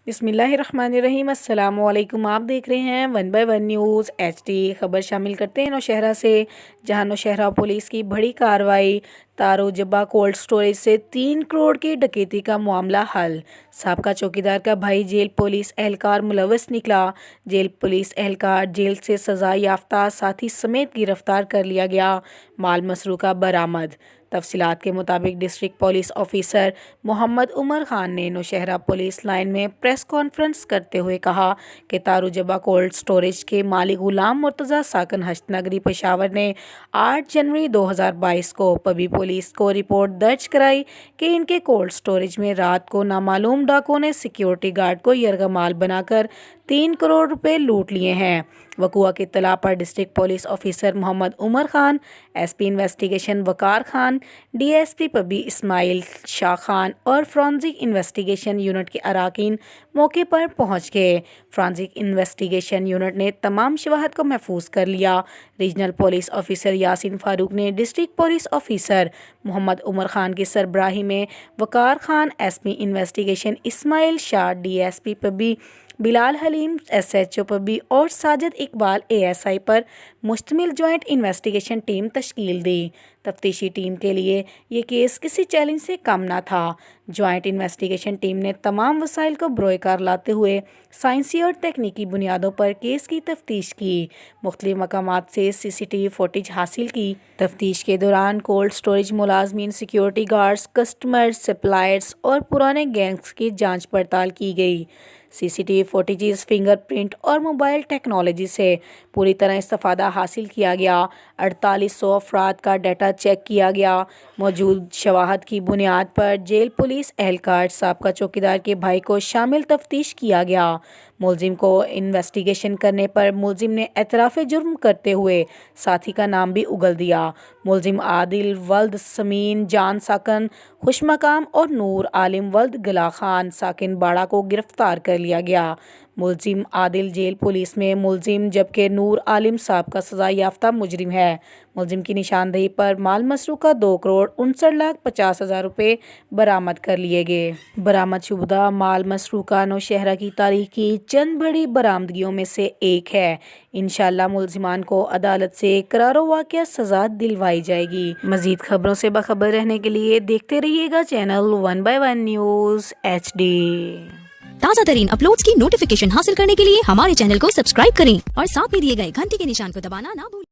بسم اللہ الرحمن الرحیم۔ السلام علیکم، آپ دیکھ رہے ہیں 1/1 نیوز HD۔ خبر شامل کرتے ہیں نوشہرہ سے، جہاں نوشہرہ پولیس کی بڑی کارروائی، تارو جبہ کولڈ سٹوریج سے 3 کروڑ کی ڈکیتی کا معاملہ حل۔ سابقہ چوکیدار کا بھائی جیل پولیس اہلکار ملوث نکلا۔ جیل پولیس اہلکار جیل سے سزا یافتہ ساتھی سمیت گرفتار کر لیا گیا۔ مال مسروقہ برآمد۔ تفصیلات کے مطابق district police officer Muhammad Umar Khan نے نوشہرہ پولیس لائن میں پریس کانفرنس کرتے ہوئے کہا کہ تارو جبہ کولڈ سٹوریج کے مالک غلام مرتضیٰ ساکن ہشت نگری پشاور نے 8 جنوری 2022 کو پبی پولیس کو رپورٹ درج کرائی کہ ان کے کولڈ سٹوریج میں رات کو نامعلوم ڈاکوؤں نے سیکیورٹی گارڈ کو یرغمال بنا کر 3 کروڑ روپے لوٹ لیے ہیں۔ وقوع کی اطلاع پر district police officer Muhammad Umar Khan, SP investigation وقار خان، DSP پبی اسماعیل شاہ خان اور فرانزک انویسٹیگیشن یونٹ کے اراکین موقع پر پہنچ گئے۔ فرانزک انویسٹیگیشن یونٹ نے تمام شواہد کو محفوظ کر لیا۔ ریجنل پولیس آفیسر یاسین فاروق نے district police officer Muhammad Umar Khan کی سربراہی میں وقار خان، SP انویسٹیگیشن اسماعیل شاہ، DSP پبی بلال حلیم، SHO پبی اور ساجد اقبال ASI پر مشتمل جوائنٹ انویسٹیگیشن ٹیم تشکیل دی۔ تفتیشی ٹیم کے لیے یہ کیس کسی چیلنج سے کم نہ تھا۔ جوائنٹ انویسٹیگیشن ٹیم نے تمام وسائل کو بروئے کار لاتے ہوئے سائنسی اور تکنیکی بنیادوں پر کیس کی تفتیش کی۔ مختلف مقامات سے CCTV فوٹیج حاصل کی۔ تفتیش کے دوران کولڈ سٹوریج ملازمین، سیکیورٹی گارڈز، کسٹمرز، سپلائرز اور پرانے گینگز کی جانچ پڑتال کی گئی۔ CCTV فوٹیجز، فنگر پرنٹ اور موبائل ٹیکنالوجی سے پوری طرح استفادہ حاصل کیا گیا۔ 4800 افراد کا ڈیٹا چیک کیا گیا۔ موجود شواہد کی بنیاد پر جیل پولیس اہلکار سابقہ چوکیدار کے بھائی کو شامل تفتیش کیا گیا۔ ملزم کو انویسٹیگیشن کرنے پر ملزم نے اعتراف جرم کرتے ہوئے ساتھی کا نام بھی اگل دیا۔ ملزم عادل ولد سمین جان ساکن خوش مقام اور نور عالم ولد گلا خان ساکن باڑہ کو گرفتار کر لیا گیا۔ ملزم عادل جیل پولیس میں ملزم جبکہ نور عالم سابقہ سزا یافتہ مجرم ہے۔ ملزم کی نشاندہی پر مال مسروقہ 2,59,50,000 روپے برآمد کر لیے گئے۔ برآمد شدہ مال مسروقہ نوشہرہ کی تاریخ کی چند بڑی برآمدگیوں میں سے ایک ہے۔ انشاءاللہ ملزمان کو عدالت سے قرار و واقعہ سزا دلوائی جائے گی۔ مزید خبروں سے باخبر رہنے کے لیے دیکھتے رہیے گا چینل 1/1 نیوز HD۔ تازہ ترین اپلوڈز کی نوٹیفیکیشن حاصل کرنے کے لیے ہمارے چینل کو سبسکرائب کریں اور ساتھ میں دیے گئے گھنٹی کے نشان کو دبانا نہ بھولیں۔